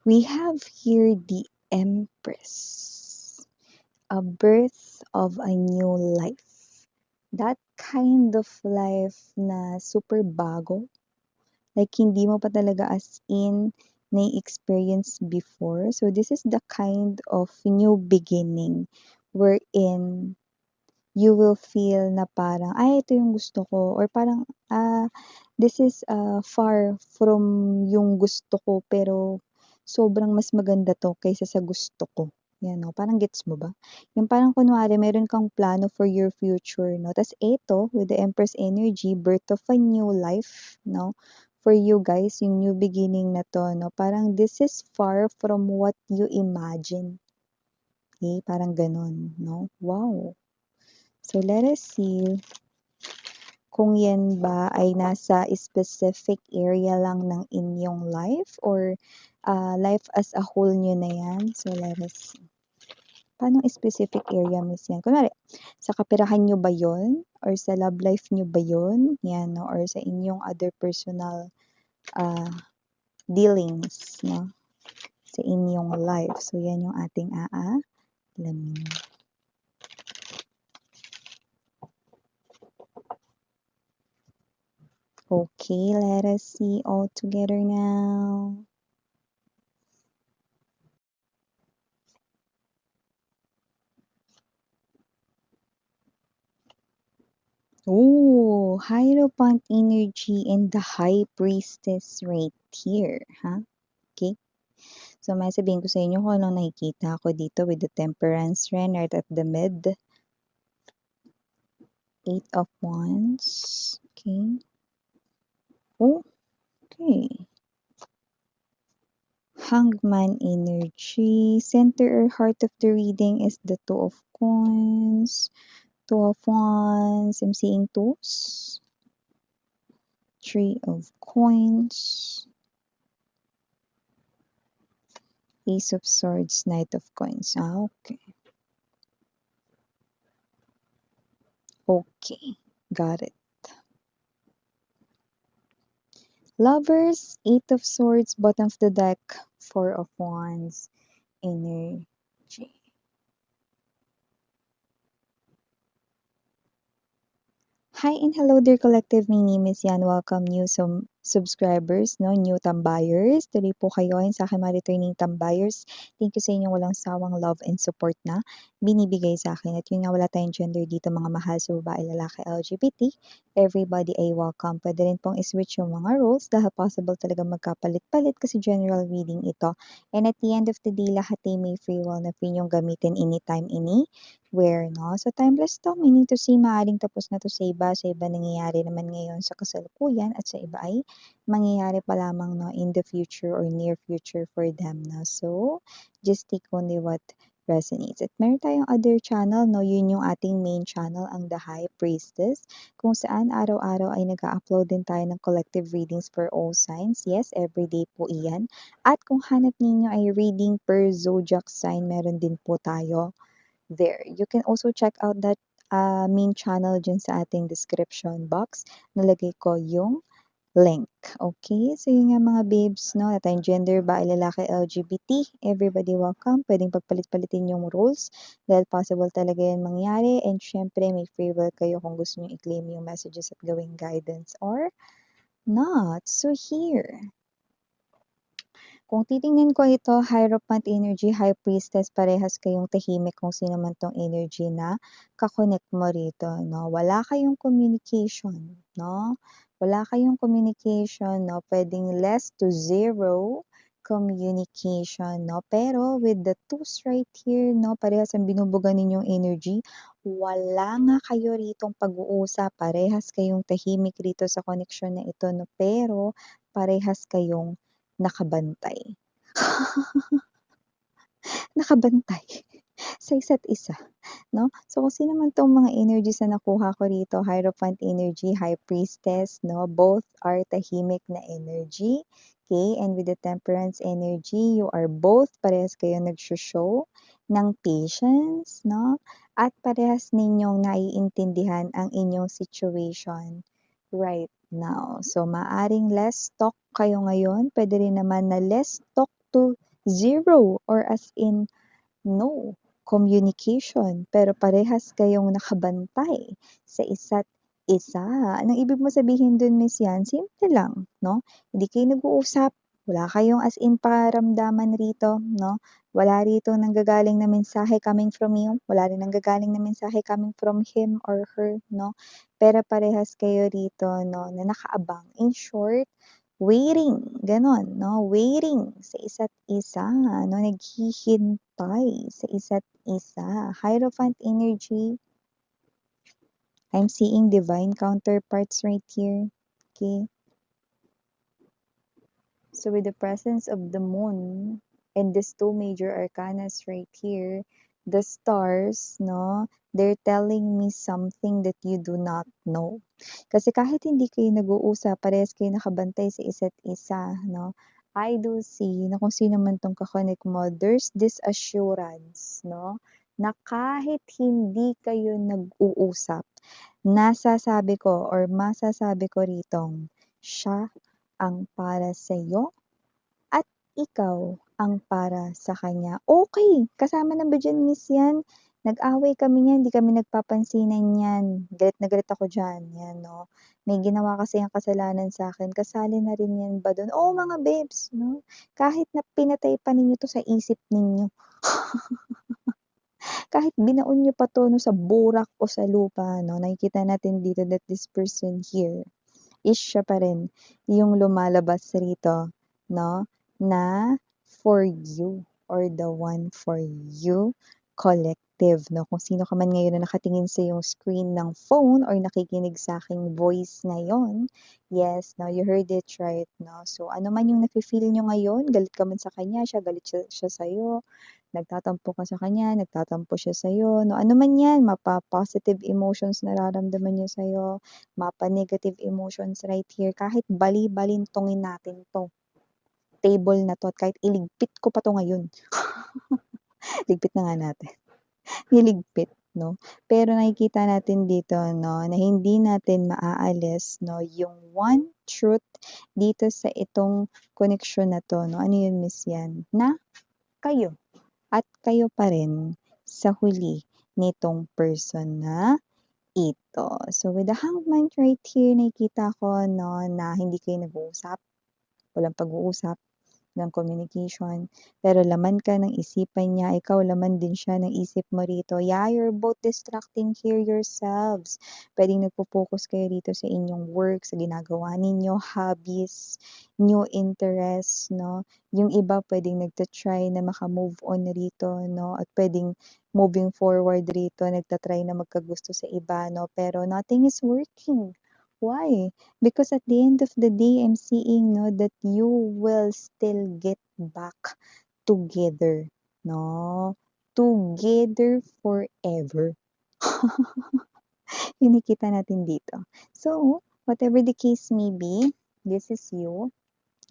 We have here the Empress, a birth of a new life. That kind of life na super bago, like hindi mo pa talaga as in na-experience before. So this is the kind of new beginning wherein you will feel na parang, ay, ito yung gusto ko. Or parang, this is far from yung gusto ko, pero sobrang mas maganda to kaysa sa gusto ko. Yan, no? Parang gets mo ba? Yung parang kunwari, meron kang plano for your future, no? Tapos ito, with the Empress energy, birth of a new life, no? For you guys, yung new beginning na to, no? Parang this is far from what you imagine. Okay? Parang ganun, no? Wow. So, let us see kung yan ba ay nasa specific area lang ng inyong life or life as a whole nyo na yan. So, let us see. Paano specific area, miss yan? Kunwari, sa kapirahan nyo ba yon? Or sa love life nyo ba yon? Yan, no? Or sa inyong other personal dealings, no? Sa inyong life. So, yan yung ating aalamin. Okay, let us see all together now. Oh, Hierophant energy and the High Priestess right here, ha? Okay? So, may sabihin ko sa inyo kung anong nakikita ko dito with the Temperance Ren right at the mid. 8 of Wands. Okay. Oh, okay. Hangman energy. Center or heart of the reading is the Two of Coins. Two of Wands. I'm seeing twos. Three of Coins. Ace of Swords, Knight of Coins. Okay. Okay, got it. Lovers, Eight of Swords, bottom of the deck, Four of Wands, energy. Hi and hello dear collective, my name is Yan. Welcome new subscribers, no, new tambayers. Tuloy po kayo sa aking mga returning tambayers. Thank you sa inyong walang sawang love and support na binibigay sa akin. At yun nga, wala tayong gender dito, mga mahal sa babae, lalaki, LGBT. Everybody ay welcome. Pwede rin pong iswitch yung mga roles dahil possible talaga magkapalit-palit kasi general reading ito. And at the end of the day, lahat ay may free will na free nyong gamitin anytime, anywhere, no? So, timeless to, meaning to say, maaaring tapos na to sa iba nangyayari naman ngayon sa kasalukuyan at sa iba ay mangyayari pa lamang, no, in the future or near future for them, no? So, just take only what resonates. At meron tayong other channel, no? Yun yung ating main channel, ang The High Priestess, kung saan araw-araw ay nag-upload din tayo ng collective readings for all signs. Yes, everyday po iyan. At kung hanap ninyo ay reading per zodiac sign, meron din po tayo there. You can also check out that main channel dyan sa ating description box. Nalagay ko yung link. Okay? So, yun nga mga babes, no? At tayong gender, bae, lalaki, LGBT, everybody welcome. Pwedeng pagpalit-palitin yung roles dahil possible talaga yan mangyari. And syempre, may free will kayo kung gusto nyo i-claim yung messages at gawing guidance or not. So, here. Kung titingnan ko ito, Hierophant energy, High Priestess, parehas kayong tahimik kung sino man tong energy na kakonect mo rito, no? Wala kayong communication, no? Wala kayong communication, no? Pwedeng less to zero communication, no? Pero with the twos right here, no? Parehas ang binubuga ninyong energy. Wala nga kayo ritong pag-uusap. Parehas kayong tahimik rito sa connection na ito, no? Pero parehas kayong nakabantay. Nakabantay sa isa't isa, no? So, kung sino man 'tong mga energies na nakuha ko rito, Hierophant energy, High Priestess, no? Both are tahimik na energy, okay? And with the Temperance energy, you are both, parehas kayong nagso-show ng patience, no? At parehas ninyong naiintindihan ang inyong situation right now. So, maaring less talk kayo ngayon. Pwede rin naman na less talk to zero or as in no communication, pero parehas kayong nakabantay sa isa't isa. Anong ibig mo sabihin dun, Miss Yan? Simple lang, no? Hindi kayo nag-uusap, wala kayong as in paramdaman rito, no? Wala rito nanggagaling na mensahe coming from you, wala rin nanggagaling na mensahe coming from him or her, no? Pero parehas kayo rito, no, na nakaabang. In short, waiting, gano'n 'no, waiting sa isa't isa 'no, naghihintay sa isa't isa. Hierophant energy, I'm seeing divine counterparts right here, okay? So with the presence of the moon and these two major arcanas right here, the stars, no, they're telling me something that you do not know. Kasi kahit hindi kayo nag-uusap, parehas kayo nakabantay sa isa't isa, no? I do see na kung sino man tong kakonek mo, there's this assurance, no? Na kahit hindi kayo nag-uusap, nasasabi ko or masasabi ko ritong siya ang para sa'yo at ikaw ang para sa kanya. Okay, kasama na ba diyan, Miss Yan? Nag-away kami niyan, hindi kami nagpapansinan niyan. Galit na galit ako diyan, 'yan 'no. May ginawa kasi yang kasalanan sa akin, kasali na rin 'yan ba do'n? Oo, mga babes 'no, kahit na pinatay pa ninyo 'to sa isip ninyo, kahit binaon niyo pa 'to 'no, sa burak o sa lupa 'no, nakikita natin dito that this person here is siya pa rin yung lumalabas rito, 'no, na for you or the one for you collective, 'no. Kung sino ka man ngayon na nakatingin sa iyong screen ng phone or nakikinig sa aking voice ngayon, yes, no, you heard it right, 'no. So, ano man yung nafi-feel niyo ngayon, galit ka man sa kanya, siya galit siya sa'yo, nagtatampo ka sa kanya, nagtatampo siya sa'yo, no, ano man 'yan, mapa-positive emotions nararamdaman niya sa'yo, mapa-negative emotions right here, kahit bali-balintongin natin 'to, table na 'to at kahit iligpit ko pa 'to ngayon, ligpit na nga natin, niligpit 'no. Pero nakikita natin dito 'no, na hindi natin maaalis 'no, yung one truth dito sa itong koneksyon na 'to 'no. Ano yun, Miss Yan? Na kayo at kayo pa rin sa huli nitong person na ito. So with the Hangman right here, nakikita ko 'no, na hindi kayo nag-uusap, walang pag-uusap ng communication, pero laman ka ng isipan niya, ikaw laman din siya ng isip mo rito. Yeah, you're both distracting here yourselves. Puwedeng nagfo-focus kayo rito sa inyong work, sa ginagawa ninyo, hobbies, new interests, 'no. Yung iba puwedeng nagta-try na maka-move on rito, 'no, at puwedeng moving forward rito, nagta-try na magkagusto sa iba, 'no, pero nothing is working. Why? Because at the end of the day, I'm seeing, no, that you will still get back together, no? Together forever. Yung nakikita natin dito. So, whatever the case may be, this is you.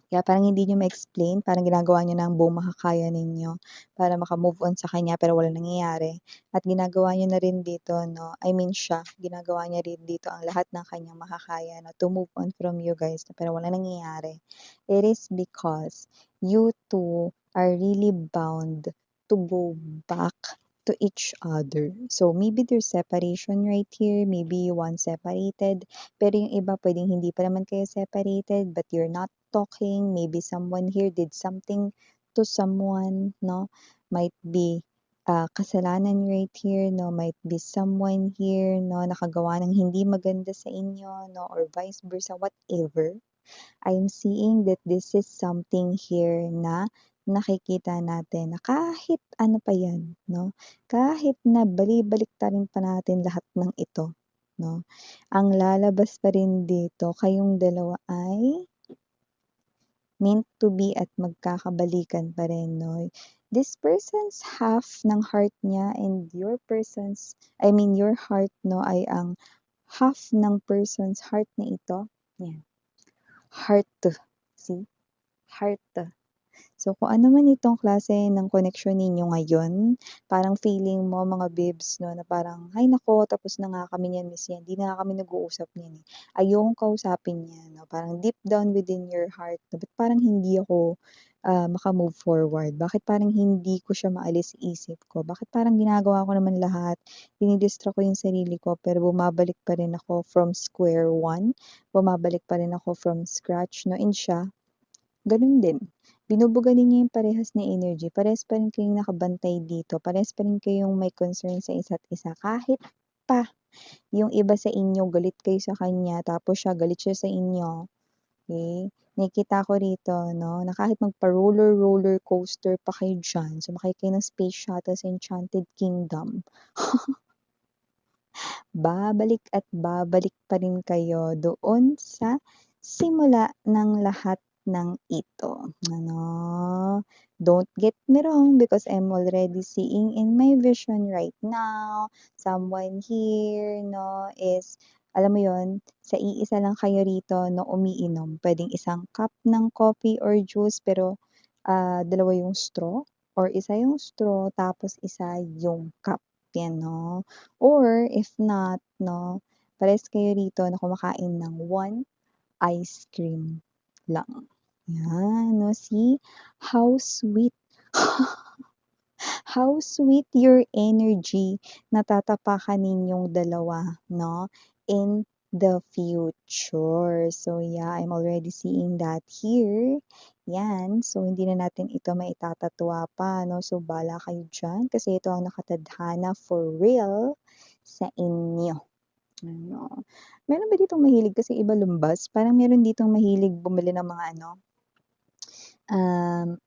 Kaya parang hindi niyo ma-explain, parang ginagawa niyo na ang buong makakaya ninyo para maka-move on sa kanya pero walang nangyayari. At ginagawa niyo na rin dito 'no, I mean siya, ginagawa niya rin dito ang lahat ng kanyang makakaya 'no, to move on from you guys pero walang nangyayari. It is because you two are really bound to go back to each other. So, maybe there's separation right here, maybe you want separated, pero yung iba puwedeng hindi pa naman kayo separated but you're not talking, maybe someone here did something to someone, no? Might be kasalanan right here, no? Might be someone here, no? Nakagawa ng hindi maganda sa inyo, no? Or vice versa, whatever. I'm seeing that this is something here na nakikita natin na kahit ano pa yan, no? Kahit na bali-baliktarin pa natin lahat ng ito, no? Ang lalabas pa rin dito, kayong dalawa ay meant to be at magkakabalikan pa rin, no? This person's half ng heart niya and your person's, I mean your heart, no, ay ang half ng person's heart na ito. Yan. Heart to. See? Heart to. So, kung ano man itong klase ng koneksyon ninyo ngayon, parang feeling mo mga bibs 'no, na parang, "Ay naku, tapos na nga kami niyan, miss yan, 'di na nga kami nag-uusap niyan, eh." Ayokong kausapin 'yan 'no, parang deep down within your heart na ba't parang hindi ako, maka-move forward, bakit parang hindi ko siya maalis sa isip ko, bakit parang ginagawa ko naman lahat, dini-distract ko yung sarili ko pero bumabalik pa rin ako from square one, bumabalik pa rin ako from scratch 'no, and siya gano'n din. Binubuga ninyo yung parehas na energy, parehas pa rin kayong nakabantay dito, parehas pa rin kayong may concern sa isa't isa kahit pa yung iba sa inyo galit kayo sa kanya tapos galit siya sa inyo, okey? Nakikita ko rito 'no, na kahit magpa-roller coaster pa kayo diyan, sumakay kayo ng space shuttle sa Enchanted Kingdom, babalik at babalik pa rin kayo doon sa simula ng lahat ng ito, ano. Don't get me wrong because I'm already seeing in my vision right now, someone here 'no is alam mo yon sa iisa lang kayo rito na umiinom. Puwedeng isang cup ng coffee or juice pero, dalawa yung straw or isa yung straw tapos isa yung cup, 'yan 'no. Or if not 'no, parehas kayo rito na kumakain ng one ice cream lang. 'Yan 'no, see? How sweet. How sweet your energy na tatapakan ninyong dalawa 'no, in the future. So yeah, I'm already seeing that here. 'Yan, so hindi na natin ito maitatatuwa pa 'no, so bahala kayo diyan kasi ito ang nakatadhana for real sa inyo, ano. Meron ba ditong mahilig kasi iba lumbas, parang meron ditong mahilig bumili ng mga ano,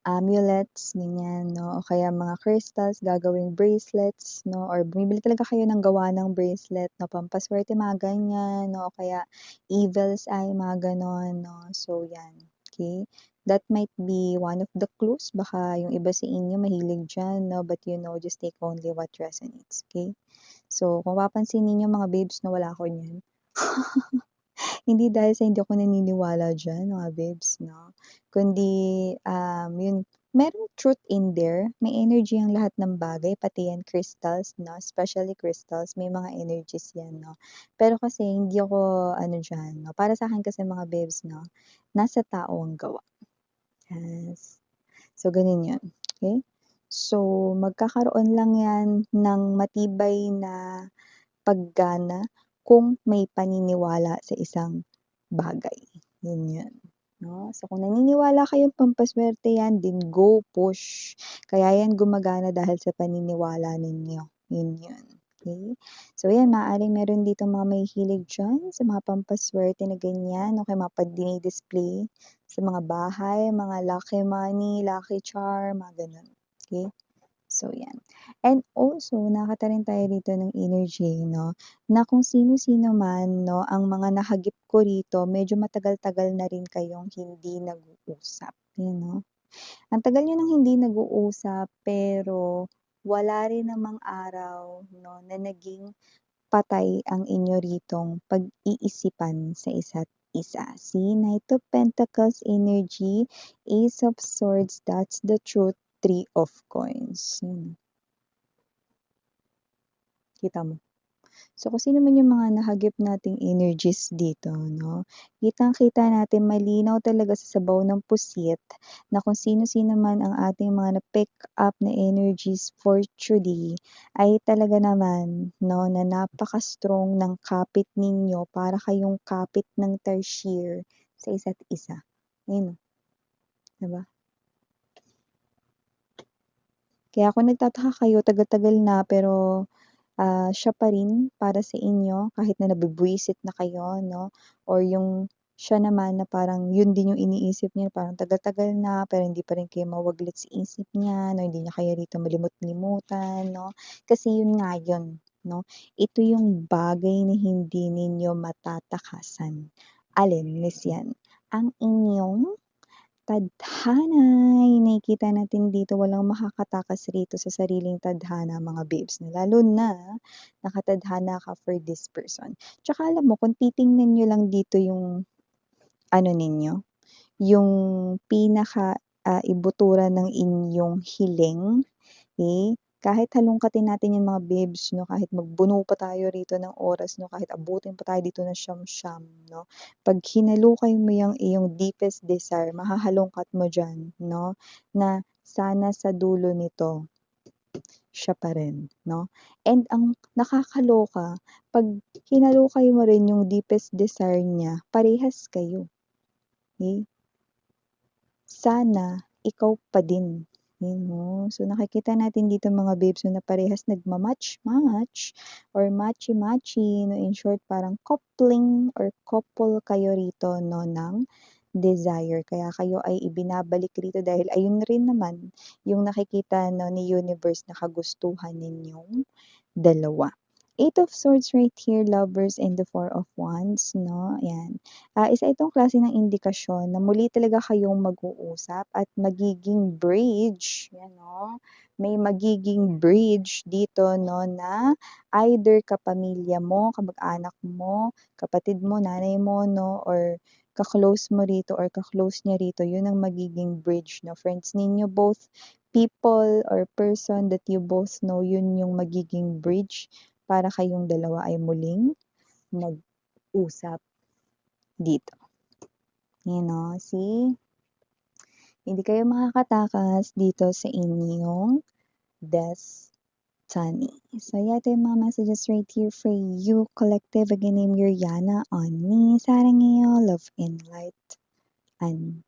amulets, ganyan 'no, o kaya mga crystals, gagawing bracelets 'no, or bumibili talaga kayo ng gawa ng bracelet 'no, pampaswerte, mga ganyan 'no, o kaya evil's eye, mga gano'n 'no. So 'yan, okey. That might be one of the clues, baka yung iba sa inyo mahilig diyan 'no, but just take only what resonates, okey? So, kung mapapansin ninyo mga babes na wala ako niyan, hindi dahil sa hindi ako naniniwala diyan mga babes 'no, kundi, yun merong truth in there, may energy ang lahat ng bagay pati yan crystals 'no, especially crystals may mga energies yan 'no. Pero kasi hindi ako ano diyan 'no, para sa'kin kasi mga babes 'no, nasa tao ang gawa, yes. So ganun yun, okey? So magkakaroon lang yan ng matibay na paggana kung may paniniwala sa isang bagay, yun yun, 'no? So kung naniniwala kayong pampaswerte yan, then go push. Kaya yan gumagana dahil sa paniniwala ninyo, yun yun, okey? So ayan, maaaring meron ditong mga mahihilig diyan sa mga pampaswerte na ganyan o kaya mga dini-display sa mga bahay, mga lucky money, lucky charm, mga gano'n, okey? So 'yan. And also nakakita rin tayo dito ng energy 'no, na kung sino-sino man 'no, ang mga nahagip ko rito medyo matagal-tagal na rin kayong hindi nag-uusap, 'yan 'no. Ang tagal niyo ng hindi nag-uusap pero wala rin namang araw 'no, na naging patay ang inyo ritong pag-iisipan sa isa't isa. See, Knight of Pentacles energy, Ace of Swords, that's the truth, Three of Coins. Yun, kita mo? So, kung sino man yung mga nahagip nating energies dito 'no, kitang-kita natin malinaw talaga sa sabaw ng pusit na kung sino-sino man ang ating mga na-pick up na energies for today ay talaga naman 'no, na napaka-strong ng kapit ninyo para kayong kapit ng tarsier sa isa't isa. Ayun, oh, 'di ba? Kaya kung nagtataka kayo tagal-tagal na pero siya pa rin para sa inyo kahit na nabubwisit na kayo 'no, or yung siya naman na parang yun din yung iniisip niya parang tagal-tagal na pero hindi pa rin kayo mawaglit sa isip niya 'no, hindi niya kayo rito malimot-limutan 'no. Kasi yun nga yun 'no, ito yung bagay na hindi ninyo matatakasan. Alin, Miss yan? Ang inyong tadhana, yung nakikita natin dito walang makakatakas rito sa sariling tadhana mga babes na lalo na nakatadhana ka for this person. Tsaka alam mo kung titingnan niyo lang dito yung ano ninyo, yung pinaka ibuturan ng inyong hiling, okey? Kahit halongkatin natin 'yan mga bibs 'no, kahit magbuno pa tayo rito ng oras 'no, kahit abutin pa tayo dito ng siyam-siyam 'no, 'pag hinalukay mo yang iyong deepest desire mahahalongkat mo diyan 'no, na sana sa dulo nito, siya pa rin 'no. And ang nakakaloka 'pag hinalukay mo rin yung deepest desire niya, parehas kayo, okey? Sana ikaw pa din, yun 'no. So nakikita natin dito mga babes 'no, na parehas nagma-match-match or matchy-matchy 'no, in short parang coupling or couple kayo rito 'no ng desire. Kaya kayo ay ibinabalik rito dahil ayun rin naman yung nakikita 'no ni universe na kagustuhan ninyong dalawa. Eight of Swords right here, Lovers, and the Four of Wands 'no, ayan. Isa itong klase ng indikasyon na muli talaga kayong mag-uusap at magiging bridge, 'yan 'no. May magiging bridge dito 'no na either kapamilya mo, kamag-anak mo, kapatid mo, nanay mo 'no, or ka-close mo rito or ka-close niya rito, yun ang magiging bridge 'no. Friends ninyo both, people or person that you both know, yun yung magiging bridge para kayong dalawa ay muling mag-usap dito. Yan 'no, see? Hindi kayo makakatakas dito sa inyong destiny. So yeah, ito yung mga messages right here for you, collective. Again, name your Yana on me. Sarangayo, love and light. And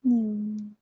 you.